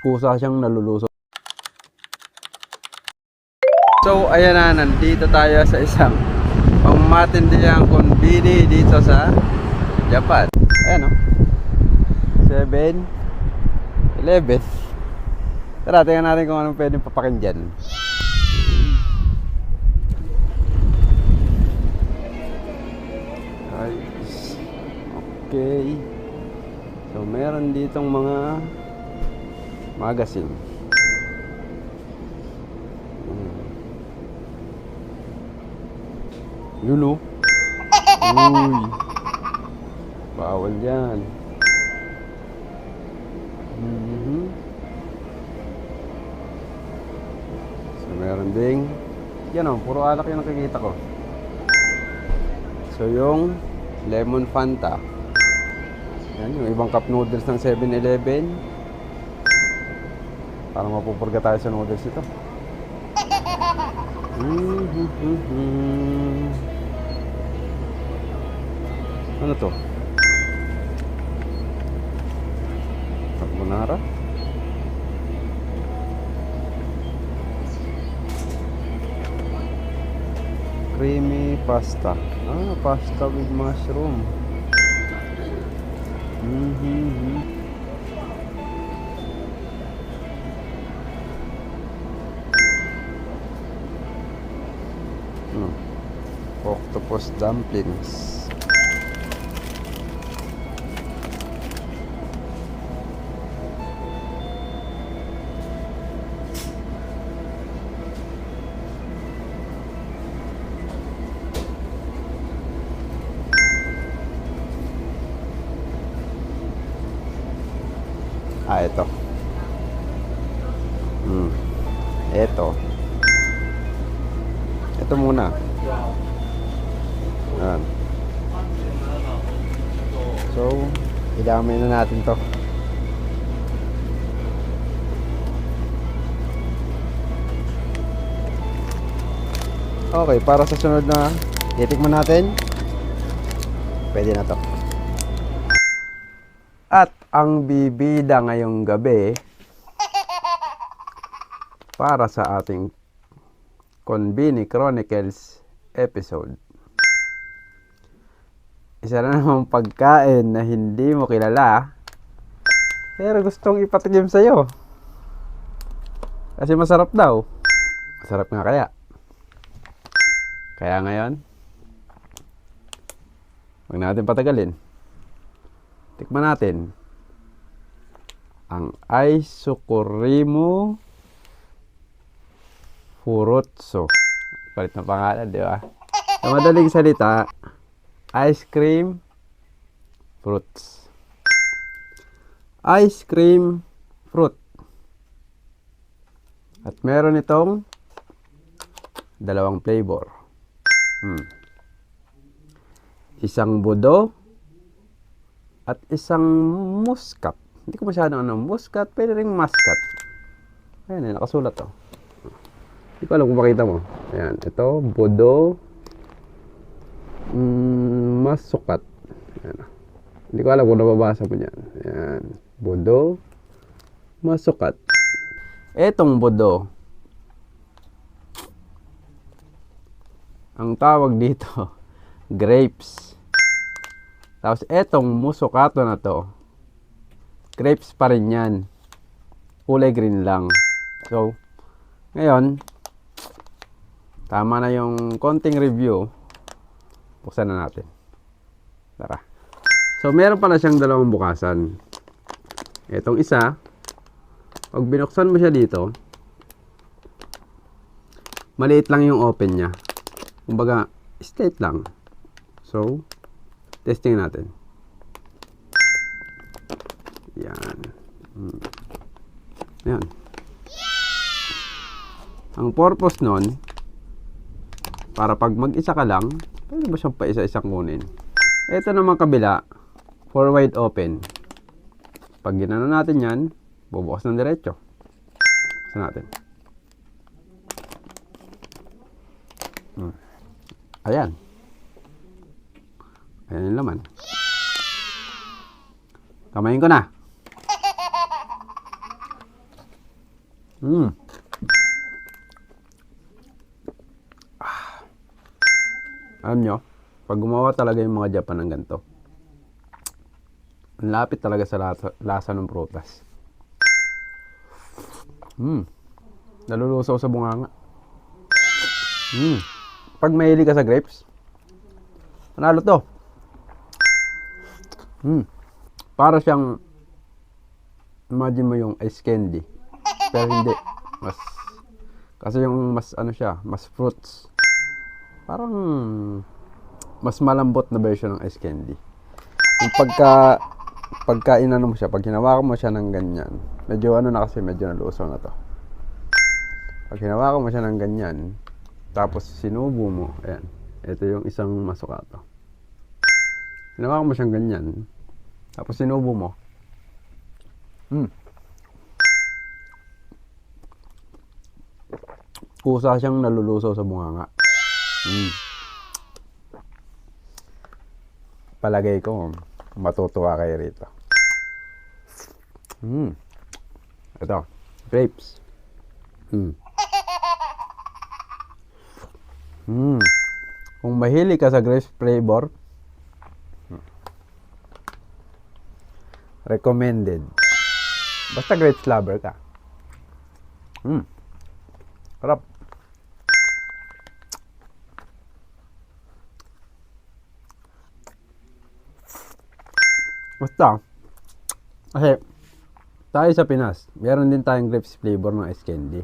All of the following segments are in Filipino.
Kusa siyang naluluso. So ayan na, nandito tayo sa isang pangmatindihang konbini dito sa Japan. Ayan o, 7-Eleven. Tara, tingnan natin kung anong pwedeng papakin dyan. Guys, okay. So meron ditong mga magazine. Yun o. Uy, bawal yan. So meron ding, yan o, puro alak yung nakikita ko. So yung lemon Fanta, yan yung ibang cup noodles ng 7-Eleven. Parang mapupurga tayo sa noodles ito. Ano to? Carbonara? Creamy pasta. Pasta with mushroom. Octopus dumplings. Ito. Ito muna. Ayan. So, idamay na natin to. Okay, para sa sunod na titikman natin, pwede na to. At ang bibida ngayong gabi para sa ating Konbini Chronicles episode, isa na namang pagkain na hindi mo kilala pero gustong ipatikim sa'yo kasi masarap daw. Masarap nga kaya. Kaya ngayon, huwag natin patagalin. Tikman natin ang Aizukurimu Furutsu. Palit na pangalan, di ba? Sa madaling salita, ice cream fruits. Ice cream fruit. At meron itong dalawang flavor. Isang budo at isang muscat. Hindi ko masyadong muscat, pwede rin muscat. Ayan, nakasulat to. Hindi ko alam kung makita mo. Ayan, ito, budo, masukat. Ayan. Hindi ko alam kung nababasa mo dyan. Ayan, budo, masukat. Etong budo, ang tawag dito, grapes. Tapos etong musukato na to, grapes pa rin yan. Kulay green lang. So, ngayon, tama na yung konting review. Buksan na natin. Tara. So, meron pala siyang dalawang bukasan. Etong isa, pag binuksan mo siya dito, maliit lang yung open niya. Kumbaga, straight lang. So, testing natin. Yan. Yan. Ang purpose nun, para pag mag-isa ka lang, pwede mo siyang pa-isa-isang kunin. Ito naman kabila, for wide open. Pag ginano natin yan, bubukas ng diretso. Buksan natin. Ayan. Ayan yung laman. Kamayin ko na. Mm. Alam nyo, pag gumawa talaga yung mga Japan ng ganito, ang lapit talaga sa lasa ng prutas. Nalulusaw sa bunganga. Pag mahilig ka sa grapes, panalo to. Para siyang, imagine mo yung ice candy. Pero hindi. Kasi yung mas ano siya, mas fruits. Parang mas malambot na version ng ice candy. Yung pagka inano mo siya, pag hinawakan mo siya ng ganyan, medyo ano na kasi, medyo nalusaw na to. Pag hinawakan mo siya ng ganyan, tapos sinubo mo, ayan, ito yung isang masukato. Hinawakan mo siyang ganyan, tapos sinubo mo. Kusa siyang nalulusaw sa bunganga. Palagay ko, matutuwa kayo rito. Ito, grapes. Kung mahilig ka sa grapes flavor, recommended. Basta grapes lover ka. Sarap. Basta, kasi tayo sa Pinas, meron din tayong grapes flavor ng ice candy.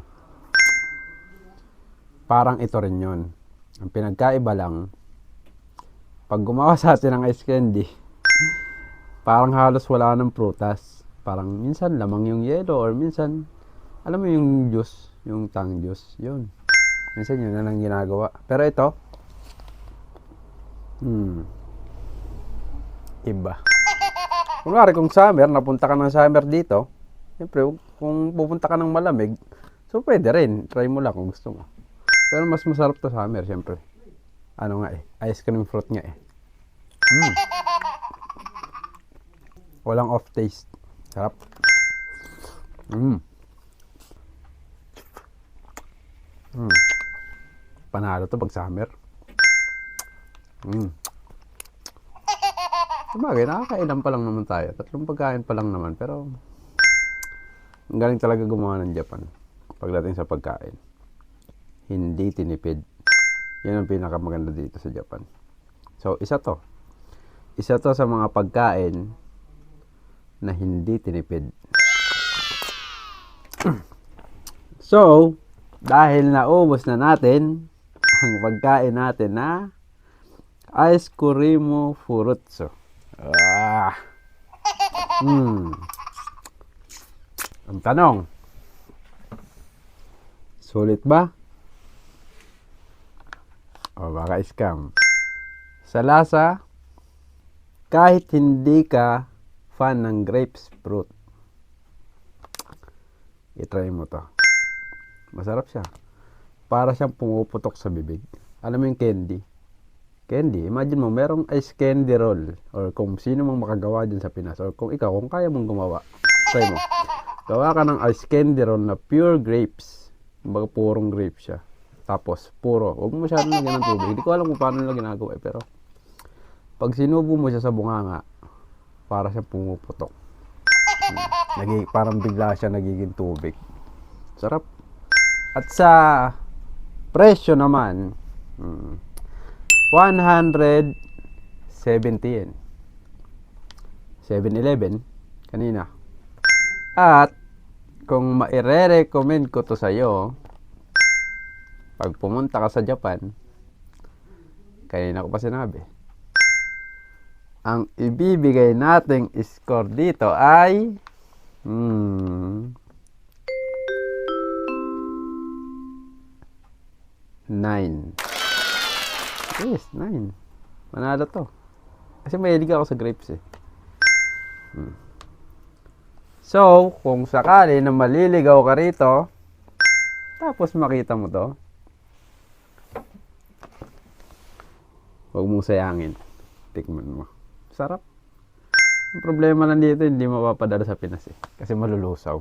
Parang ito rin yun. Ang pinagkaiba lang, pag gumawa sa atin ng ice candy, parang halos wala ng prutas. Parang minsan lamang yung yelo, or minsan, alam mo yung juice, yung tang juice, yun. Minsan yun na lang ginagawa. Pero ito, iba. Kunwari kung summer, napunta ka ng summer dito, siyempre kung pupunta ka ng malamig, so pwede rin, try mo lang kung gusto mo. Pero mas masarap to summer, siyempre. Ano nga ice cream fruit nga Walang off taste. Sarap. Panalo to pag summer. Sabagay, nakakailan pa lang naman tayo. 3 pagkain pa lang naman. Pero, ang galing talaga gumawa ng Japan pagdating sa pagkain. Hindi tinipid. Yan ang pinakamaganda dito sa Japan. So, isa to. Isa to sa mga pagkain na hindi tinipid. So, dahil naubos na natin ang pagkain natin na ice kurimo furutsu. Ang tanong, sulit ba? O baka scam? Sa lasa, kahit hindi ka fan ng grapes fruit, i-try mo to. Masarap siya. Para siyang pumuputok sa bibig. Alam mo yung candy? Candy, imagine mo, merong ice candy roll. Or kung sino mang makagawa dyan sa Pinas. Or kung ikaw, kung kaya mong gumawa, try mo. Gawa ka ng ice candy roll na pure grapes. Kumbaga purong grapes siya. Tapos, puro. Huwag mo masyadong lagyan ng tubig. Hindi ko alam kung paano nila ginagawa. Pero, pag sinubo mo siya sa bunganga, para siya pumuputok. Parang bigla siya nagiging tubig. Sarap. At sa presyo naman, 170 yen. 7-Eleven kanina. At kung maire-recommend ko to sa'yo, pag pumunta ka sa Japan, kanina ko pa sinabi, ang ibibigay nating score dito ay 9. Yes, 9. Manalo to. Kasi mahilig ako sa grapes So, kung sakali na maliligaw ka rito, tapos makita mo to, huwag mong sayangin. Tikman mo. Sarap. Ang problema lang dito, hindi mapapadala sa Pinas kasi malulusaw.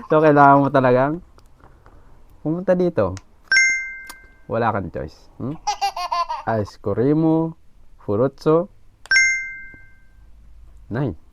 So, kailangan mo talagang pumunta dito. Wala kang choice. Ice cream, furutso, 9.